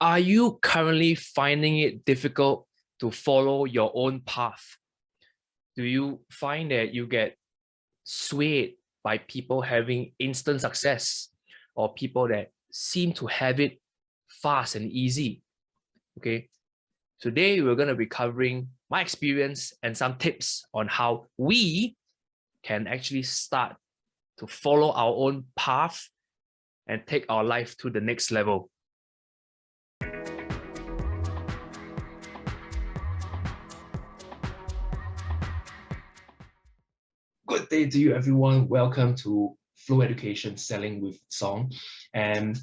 Are you currently finding it difficult to follow your own path? Do you find that you get swayed by people having instant success or people that seem to have it fast and easy? Okay. Today, we're going to be covering my experience and some tips on how we can actually start to follow our own path and take our life to the next level. Good day to you, everyone. Welcome to Flow Education Selling with Song. And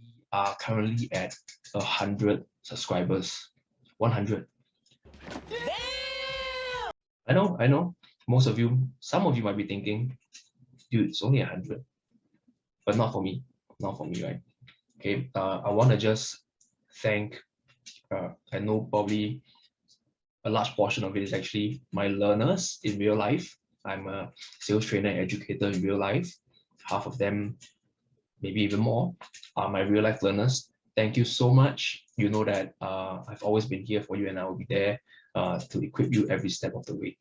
we are currently at 100 subscribers. 100. I know. Most of you, some of you might be thinking, dude, it's only 100. But not for me. Not for me, right? Okay. I want to just thank, I know probably a large portion of it is actually my learners in real life. I'm a sales trainer and educator in real life. Half of them, maybe even more, are my real life learners. Thank you so much. You know that I've always been here for you and I will be there to equip you every step of the way.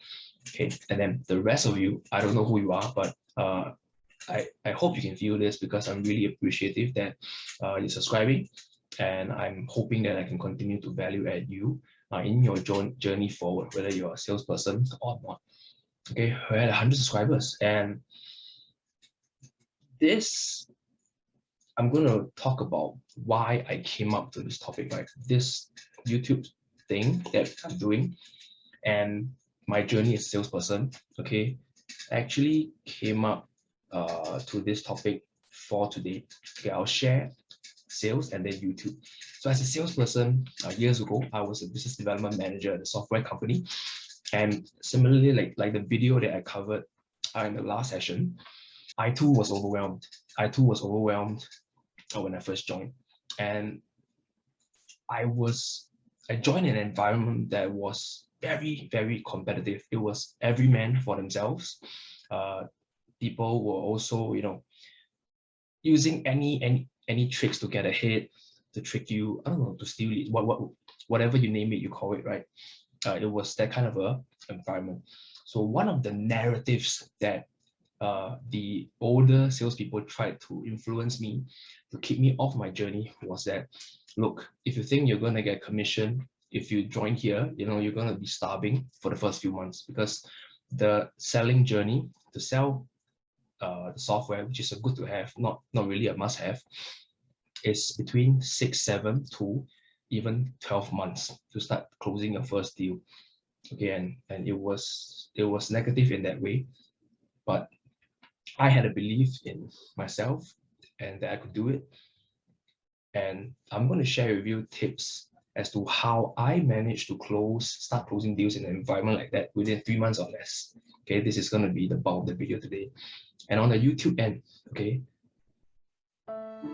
Okay, and then the rest of you, I don't know who you are, but I hope you can feel this because I'm really appreciative that you're subscribing, and I'm hoping that I can continue to value add you in your journey forward, whether you're a salesperson or not. Okay, we're at 100 subscribers, and this, I'm going to talk about why I came up to this topic, right? This YouTube thing that I'm doing and my journey as a salesperson, okay, actually came up to this topic for today. Okay, I'll share sales and then YouTube. So as a salesperson, years ago, I was a business development manager at a software company. And similarly, like the video that I covered in the last session, I too was overwhelmed. When I first joined. And I joined an environment that was very, very competitive. It was every man for themselves. People were also, using any tricks to get ahead, to trick you, I don't know, to steal it, whatever you name it, you call it, right? It was that kind of a environment. So one of the narratives that the older salespeople tried to influence me to keep me off my journey was that, look, if you think you're going to get commission, if you join here, you're going to be starving for the first few months, because the selling journey to sell the software, which is a good to have, not really a must have, is between 6, 7 to even 12 months to start closing your first deal. Okay, and it was negative in that way, but I had a belief in myself and that I could do it. And I'm going to share with you tips as to how I managed to start closing deals in an environment like that within 3 months or less. Okay, this is going to be the bulk of the video today. And on the YouTube end, okay,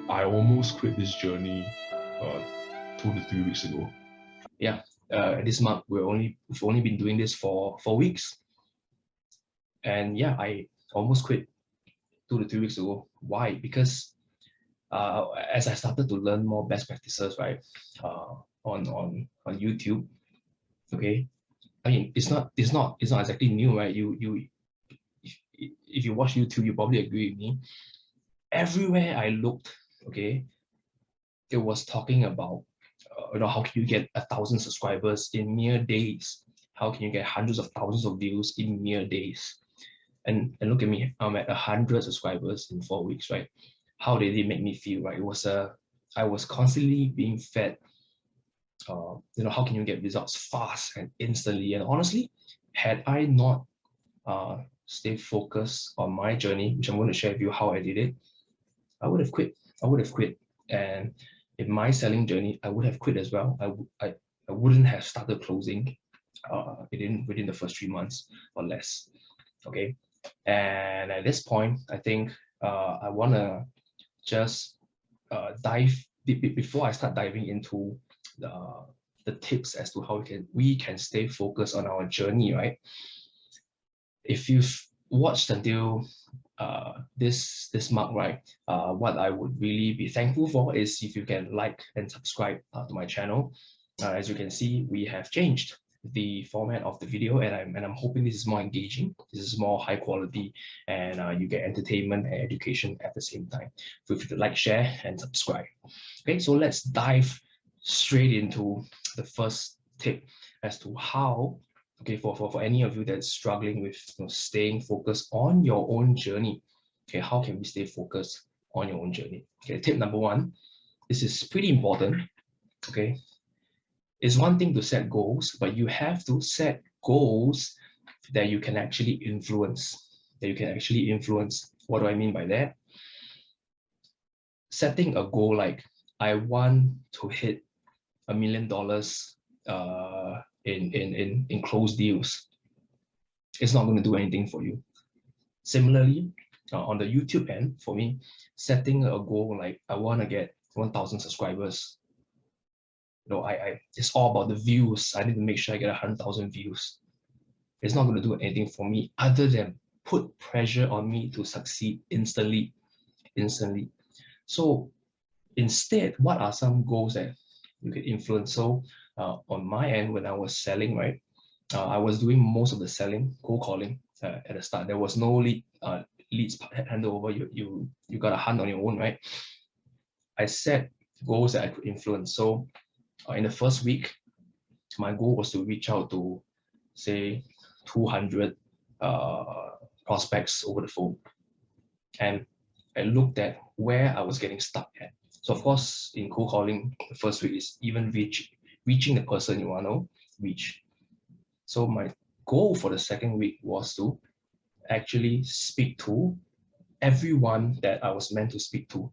I almost quit this journey 2 to 3 weeks ago. Yeah, this month we've only been doing this for 4 weeks. And yeah, I almost quit 2 to 3 weeks ago. Why? Because as I started to learn more best practices, right, on YouTube, okay, I mean, it's not exactly new, right? If you watch YouTube, you probably agree with me. Everywhere I looked, okay, it was talking about how can you get 1,000 subscribers in mere days? How can you get hundreds of thousands of views in mere days? And look at me, I'm at 100 subscribers in 4 weeks, right? How did it make me feel, right? I was constantly being fed, how can you get results fast and instantly? And honestly, had I not stayed focused on my journey, which I'm going to share with you how I did it, I would have quit. And in my selling journey, I would have quit as well. I wouldn't have started closing within the first 3 months or less. Okay. And at this point, I think I want to just dive before I start diving into the tips as to how we can stay focused on our journey, right? If you've watched until this mark, right, what I would really be thankful for is if you can like and subscribe to my channel. As you can see, we have changed the format of the video, and I'm hoping this is more engaging, this is more high quality, and you get entertainment and education at the same time. Feel free to like, share, and subscribe. Okay, so let's dive straight into the first tip as to how, okay, for any of you that's struggling with staying focused on your own journey. Okay, how can we stay focused on your own journey? Okay, tip number one, this is pretty important. Okay, it's one thing to set goals, but you have to set goals that you can actually influence. That you can actually influence. What do I mean by that? Setting a goal like, I want to hit $1 million in closed deals. It's not going to do anything for you. Similarly, on the YouTube end, for me, setting a goal like, I want to get 1,000 subscribers. It's all about the views. I need to make sure I get 100,000 views. It's not going to do anything for me other than put pressure on me to succeed instantly. So instead, what are some goals that you can influence? So on my end, when I was selling, right, I was doing most of the selling, cold calling at the start. There was no leads handed over. You got to hunt on your own, right? I set goals that I could influence. So in the first week, my goal was to reach out to, say, 200 prospects over the phone. And I looked at where I was getting stuck at. So of course, in cold calling, the first week is even reaching the person you want to reach. So my goal for the second week was to actually speak to everyone that I was meant to speak to.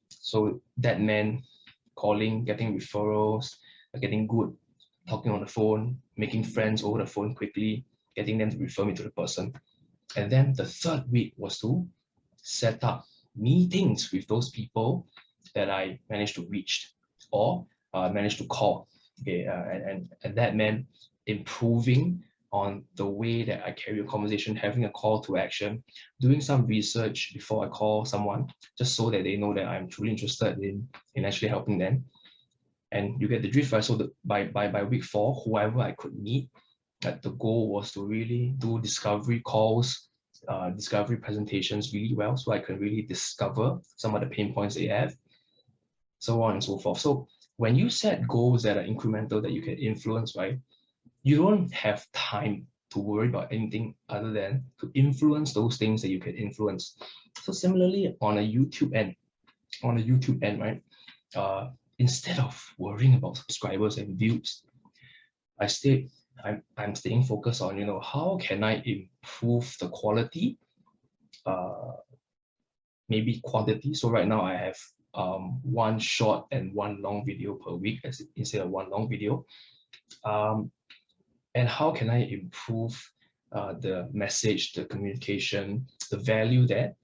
So that meant calling, getting referrals, getting good, talking on the phone, making friends over the phone quickly, getting them to refer me to the person. And then the third week was to set up meetings with those people that I managed to reach or managed to call. Okay, and that meant improving on the way that I carry a conversation, having a call to action, doing some research before I call someone, just so that they know that I'm truly interested in actually helping them. And you get the drift, right? So by week 4, whoever I could meet, the goal was to really do discovery calls, discovery presentations really well, so I can really discover some of the pain points they have, so on and so forth. So when you set goals that are incremental, that you can influence, right, you don't have time to worry about anything other than to influence those things that you can influence. So similarly, on a YouTube end, right, instead of worrying about subscribers and views, I'm staying focused on, how can I improve the quality, maybe quantity. So right now I have one short and one long video per week instead of one long video. And how can I improve the message, the communication, the value that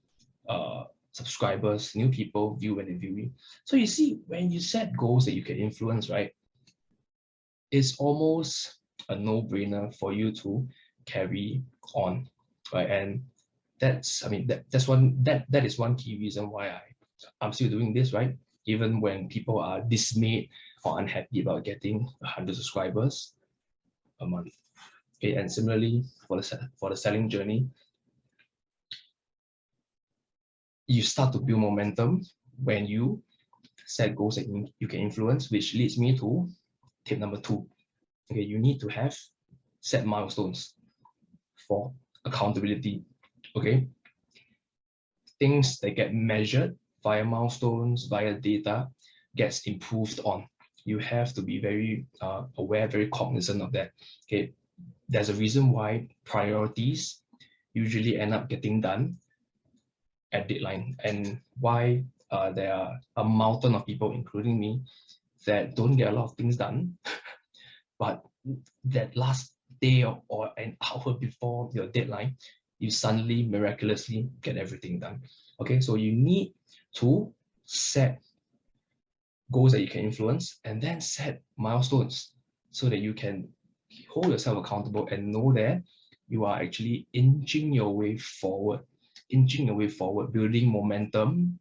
subscribers, new people view and viewing. So you see, when you set goals that you can influence, right, it's almost a no-brainer for you to carry on, right? And that is one key reason why I'm still doing this, right? Even when people are dismayed or unhappy about getting 100 subscribers a month. Okay, and similarly for the selling journey, you start to build momentum when you set goals that you can influence, which leads me to tip number 2. Okay, you need to have set milestones for accountability. Okay, things that get measured via milestones, via data, gets improved on. You have to be very aware, very cognizant of that. Okay, there's a reason why priorities usually end up getting done at deadline, and why there are a mountain of people, including me, that don't get a lot of things done, but that last day or an hour before your deadline, you suddenly miraculously get everything done. Okay, so you need to set goals that you can influence and then set milestones so that you can hold yourself accountable and know that you are actually inching your way forward, building momentum.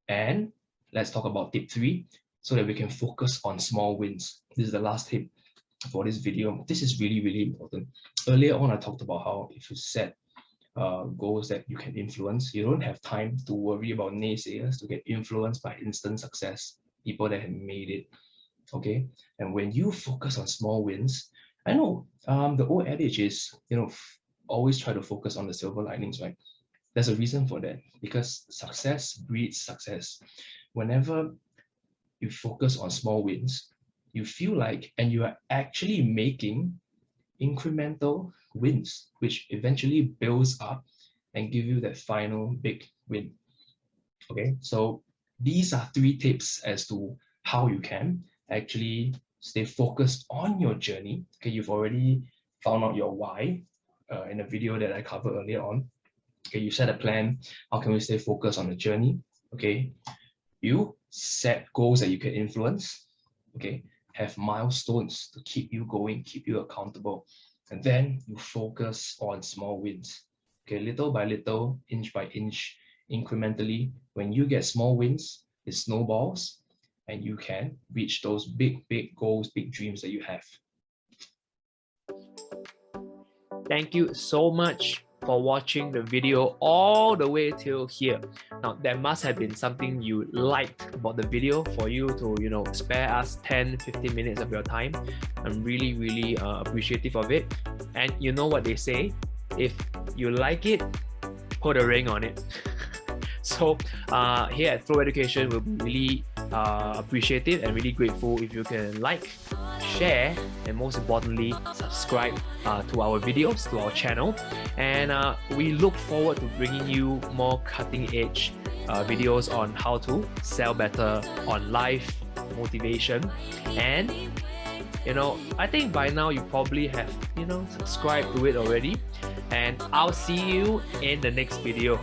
And let's talk about tip 3 so that we can focus on small wins. This is the last tip for this video. This is really, really important. Earlier on, I talked about how if you set goals that you can influence, you don't have time to worry about naysayers, to get influenced by instant success, people that have made it. Okay, and when you focus on small wins, I know the old adage is, always try to focus on the silver linings, right? There's a reason for that, because success breeds success. Whenever you focus on small wins, you feel like, and you are actually making incremental wins, which eventually builds up and give you that final big win. Okay, so these are 3 tips as to how you can actually stay focused on your journey. Okay, you've already found out your why in a video that I covered earlier on. Okay, you set a plan. How can we stay focused on the journey? Okay, you set goals that you can influence. Okay, have milestones to keep you going, keep you accountable. And then you focus on small wins. Okay, little by little, inch by inch, incrementally. When you get small wins, it snowballs and you can reach those big, big goals, big dreams that you have. Thank you so much for watching the video all the way till here. Now, there must have been something you liked about the video for you to, spare us 10-15 minutes of your time. I'm really, really appreciative of it. And you know what they say, if you like it, put a ring on it. So here at Flow Education, we'll be really appreciative and really grateful if you can like, share, and most importantly, subscribe to our videos, to our channel. And we look forward to bringing you more cutting-edge videos on how to sell better, on life, motivation. And I think by now you probably have subscribed to it already. And I'll see you in the next video.